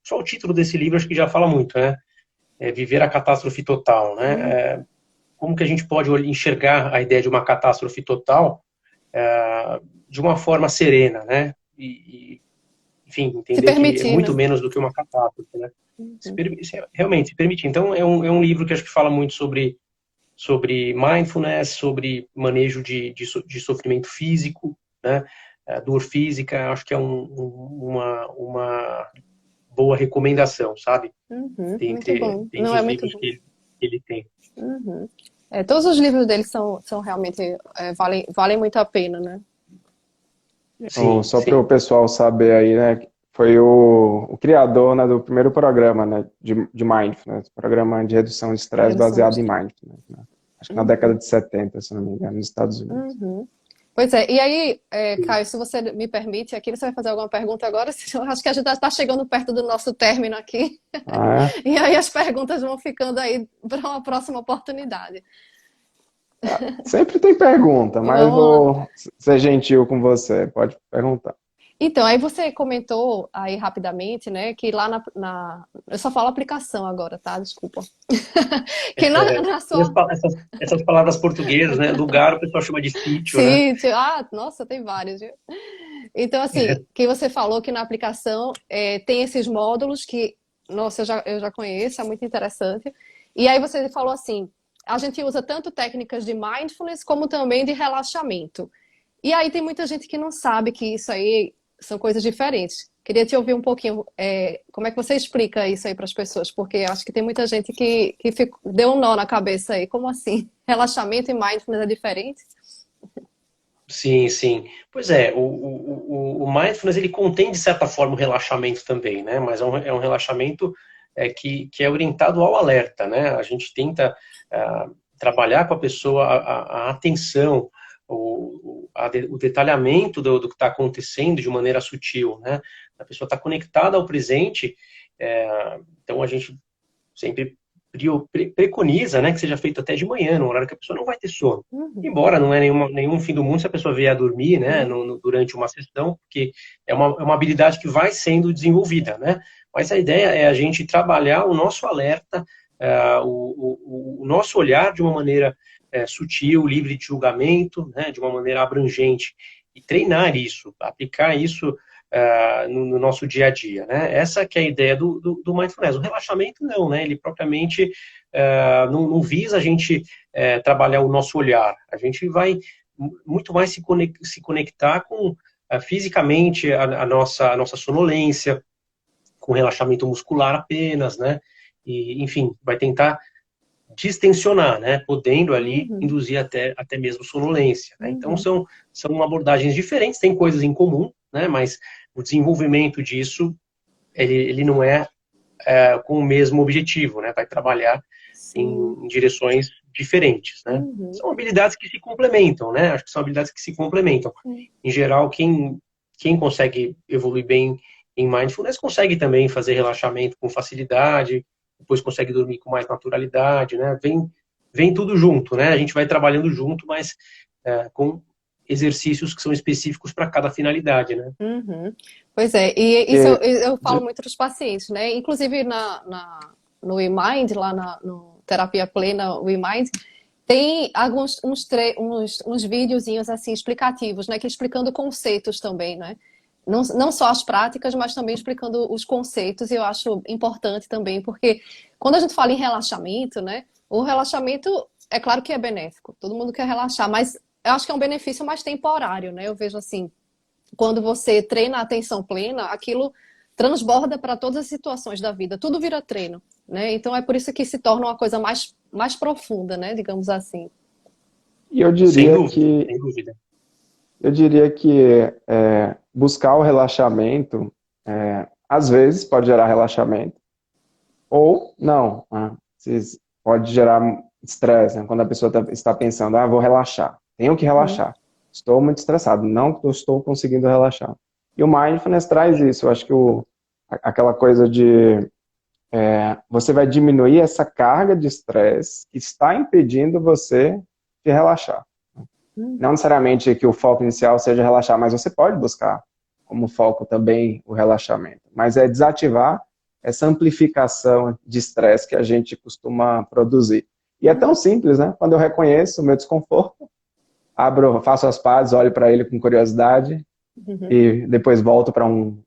só o título desse livro acho que já fala muito, né? Viver a catástrofe total, né? uhum. Como que a gente pode enxergar a ideia de uma catástrofe total de uma forma serena, né? Enfim, Se entender que é permitir, muito né? menos do que uma catástrofe, né? Uhum, Realmente, se permitir. Então, é um livro que acho que fala muito sobre mindfulness, sobre manejo de sofrimento físico, né? Dor física, acho que é uma boa recomendação, sabe? uhum, muito Dentre, bom. Não dentre é os muito livros bom. que ele tem. Uhum. Todos os livros dele são realmente valem muito a pena, né? Sim, Só para o sim. pessoal saber aí, né, foi o criador, né, do primeiro programa, né, de Mindfulness, programa de redução de estresse Redução baseado dos. em Mindfulness, né? Acho que na década Uhum, de 70, se não me engano, nos Estados Unidos. uhum. Pois é, e aí, Sim. Caio, se você me permite, aqui você vai fazer alguma pergunta agora? Senão eu acho que a gente está chegando perto do nosso término aqui, Ah, e aí as perguntas vão ficando aí para uma próxima oportunidade. sempre tem pergunta, mas Vamos lá. vou ser gentil com você, pode perguntar. Então, aí você comentou aí rapidamente, né, que lá eu só falo aplicação agora, tá? Desculpa. Que na E sua. essas palavras portuguesas, né? Lugar o pessoal chama de sítio, né? Sim, nossa, tem vários, viu? Então, assim, que você falou que na aplicação tem esses módulos que, nossa, eu já conheço, é muito interessante. E aí você falou assim, a gente usa tanto técnicas de mindfulness como também de relaxamento. E aí tem muita gente que não sabe que isso aí são coisas diferentes. Queria te ouvir um pouquinho, como é que você explica isso aí para as pessoas? Porque acho que tem muita gente que deu um nó na cabeça aí. Como assim? Relaxamento e mindfulness é diferente? Sim, sim. Pois é, o mindfulness ele contém de certa forma o relaxamento também, né? Mas é um relaxamento que é orientado ao alerta, né? A gente tenta trabalhar com a pessoa a atenção, o detalhamento do que está acontecendo de maneira sutil, né? A pessoa está conectada ao presente, então a gente sempre preconiza, né, que seja feito até de manhã, no horário que a pessoa não vai ter sono. Uhum, Embora não é nenhum fim do mundo se a pessoa vier a dormir, né, durante uma sessão, porque é uma habilidade que vai sendo desenvolvida, né? Mas a ideia é a gente trabalhar o nosso alerta, o nosso olhar de uma maneira sutil, livre de julgamento, né, de uma maneira abrangente, e treinar isso, aplicar isso no nosso dia a dia, né? Essa que é a ideia do mindfulness. O relaxamento não, né? Ele propriamente não visa a gente trabalhar o nosso olhar. A gente vai muito mais se conectar com fisicamente a nossa sonolência, com relaxamento muscular apenas, né? E, enfim, vai tentar distensionar, né? Podendo ali uhum, induzir até mesmo sonolência, né? Então uhum, são abordagens diferentes, tem coisas em comum, né? Mas o desenvolvimento disso ele não é com o mesmo objetivo, né? Vai trabalhar sim, em direções diferentes, né? uhum, São habilidades que se complementam, né? Acho que são habilidades que se complementam. sim, Em geral, quem consegue evoluir bem em mindfulness consegue também fazer relaxamento com facilidade, depois consegue dormir com mais naturalidade, né? Vem tudo junto, né? A gente vai trabalhando junto, mas com exercícios que são específicos para cada finalidade, né? uhum. Pois é, e isso E, eu falo de- muito para os pacientes, né? Inclusive no eMind, lá no Terapia Plena, o eMind, tem alguns uns videozinhos assim explicativos, né? Que explicando conceitos também, né? Não só as práticas, mas também explicando os conceitos, e eu acho importante também, porque quando a gente fala em relaxamento, né? O relaxamento é claro que é benéfico, todo mundo quer relaxar, mas eu acho que é um benefício mais temporário, né? Eu vejo assim, quando você treina a atenção plena, aquilo transborda para todas as situações da vida, tudo vira treino, né? Então é por isso que se torna uma coisa mais profunda, né? Digamos assim. e eu Sem diria dúvida, que sem dúvida. eu diria que buscar o relaxamento, às vezes pode gerar relaxamento, ou não, né? Pode gerar estresse, né? Quando a pessoa está pensando, vou relaxar, tenho que Uhum, relaxar, estou muito estressado, não estou conseguindo relaxar. E o mindfulness traz isso, eu acho que aquela coisa de você vai diminuir essa carga de estresse que está impedindo você de relaxar. Não uhum, necessariamente que o foco inicial seja relaxar, mas você pode buscar como foco também o relaxamento. Mas é desativar essa amplificação de estresse que a gente costuma produzir. E é tão simples, né? Quando eu reconheço o meu desconforto, faço as pazes, olho para ele com curiosidade uhum. e depois volto para um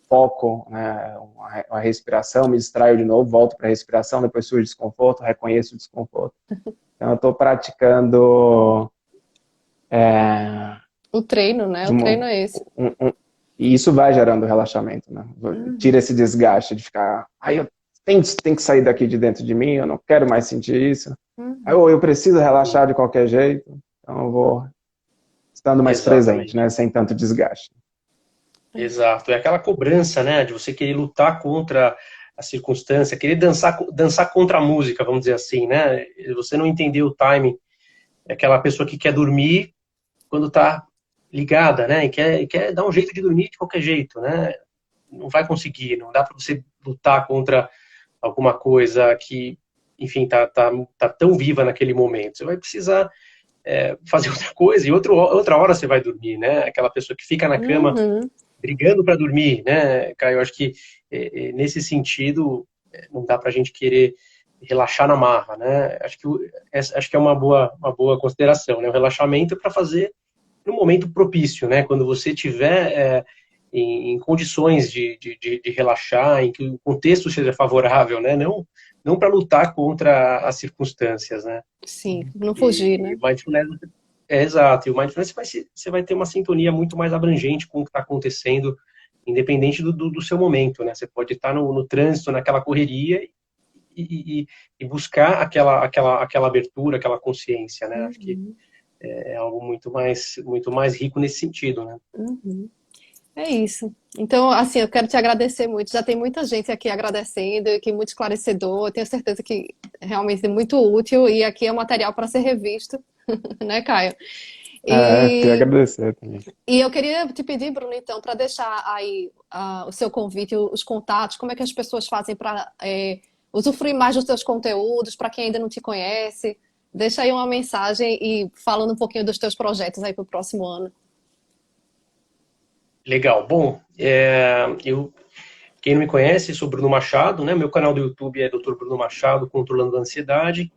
foco, né? Uma respiração, me distraio de novo, volto para a respiração, depois surge desconforto, reconheço o desconforto. Então eu estou praticando O treino, né? de O treino uma, é esse. e isso vai gerando relaxamento, né? Uhum, Tira esse desgaste de ficar, eu tenho que sair daqui de dentro de mim, eu não quero mais sentir isso. uhum. Ou eu preciso relaxar de qualquer jeito, então eu vou estando mais presente, Exatamente. né? Sem tanto desgaste. Exato. É aquela cobrança, né, de você querer lutar contra a circunstância, querer dançar contra a música, vamos dizer assim, né? Você não entender o timing. É aquela pessoa que quer dormir quando está ligada, né? E quer dar um jeito de dormir de qualquer jeito, né? Não vai conseguir, não dá para você lutar contra alguma coisa que, enfim, tá tão viva naquele momento. Você vai precisar fazer outra coisa e outra hora você vai dormir, né? Aquela pessoa que fica na cama Uhum. brigando para dormir, né, Caio? Eu acho que nesse sentido não dá para a gente querer relaxar na marra, né? Acho que é uma boa consideração, né? O relaxamento é para fazer no momento propício, né? Quando você tiver em condições de relaxar, em que o contexto seja favorável, né? Não para lutar contra as circunstâncias, né? Sim, não fugir, E né? mindfulness exato. E o mindfulness você vai ter uma sintonia muito mais abrangente com o que está acontecendo independente do seu momento, né? Você pode estar no trânsito, naquela correria e buscar aquela abertura, aquela consciência, né? Acho que é algo muito mais rico nesse sentido, né? Uhum. É isso. Então, assim, eu quero te agradecer muito. Já tem muita gente aqui agradecendo, que é muito esclarecedor. Eu tenho certeza que realmente é muito útil e aqui é um material para ser revisto, né, Caio? Queria E, agradecer também. e eu queria te pedir, Bruno, então, para deixar aí o seu convite, os contatos, como é que as pessoas fazem para usufruir mais dos teus conteúdos, para quem ainda não te conhece. Deixa aí uma mensagem e falando um pouquinho dos teus projetos aí para o próximo ano. Legal. Bom, quem não me conhece, sou Bruno Machado, né? Meu canal do YouTube é Dr. Bruno Machado, Controlando a Ansiedade.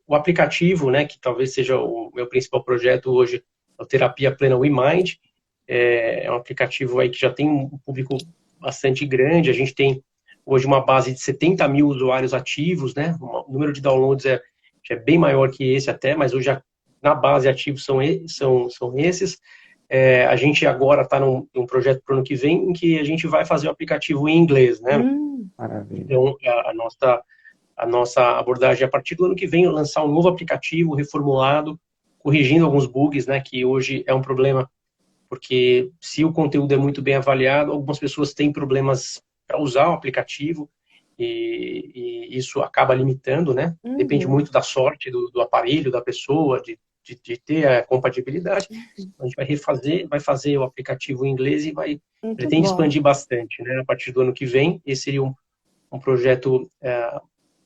O aplicativo, né, que talvez seja o meu principal projeto hoje, é o Terapia Plena WeMind. É um aplicativo aí que já tem um público bastante grande. A gente tem hoje uma base de 70 mil usuários ativos, né? O número de downloads já é bem maior que esse até, mas hoje na base ativos são esses. A gente agora está num projeto para o ano que vem em que a gente vai fazer o aplicativo em inglês, né? Maravilha. Então, a nossa abordagem a partir do ano que vem é lançar um novo aplicativo reformulado, corrigindo alguns bugs, né? Que hoje é um problema, porque se o conteúdo é muito bem avaliado, algumas pessoas têm problemas para usar o aplicativo e isso acaba limitando, né? Depende muito da sorte do aparelho, da pessoa, de ter a compatibilidade. A gente vai fazer o aplicativo em inglês e pretende expandir bastante, né? A partir do ano que vem, esse seria um projeto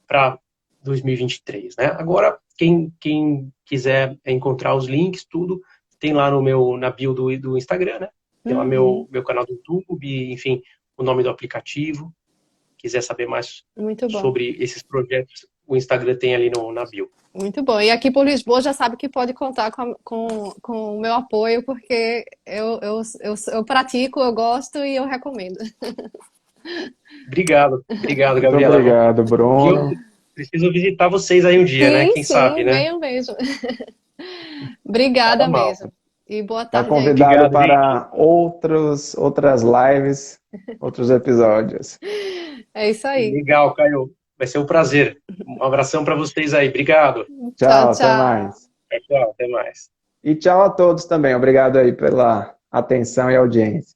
para 2023, né? Agora, quem quiser encontrar os links, tudo, tem lá na bio do Instagram, né? Tem lá meu canal do YouTube, enfim, o nome do aplicativo. Quiser saber mais sobre esses projetos, o Instagram tem ali na bio. Muito bom. E aqui por Lisboa já sabe que pode contar com o meu apoio, porque eu pratico, eu gosto e eu recomendo. Obrigado, Gabriela. Muito obrigado, Bruno. Eu preciso visitar vocês aí um dia, né? Quem sabe, né? Venham mesmo. Obrigada mesmo. E boa tarde. Está convidado para outras lives, outros episódios. É isso aí. Legal, Caio. Vai ser um prazer. Um abração para vocês aí. Obrigado. Tchau, até mais. Tchau, até mais. E tchau a todos também. Obrigado aí pela atenção e audiência.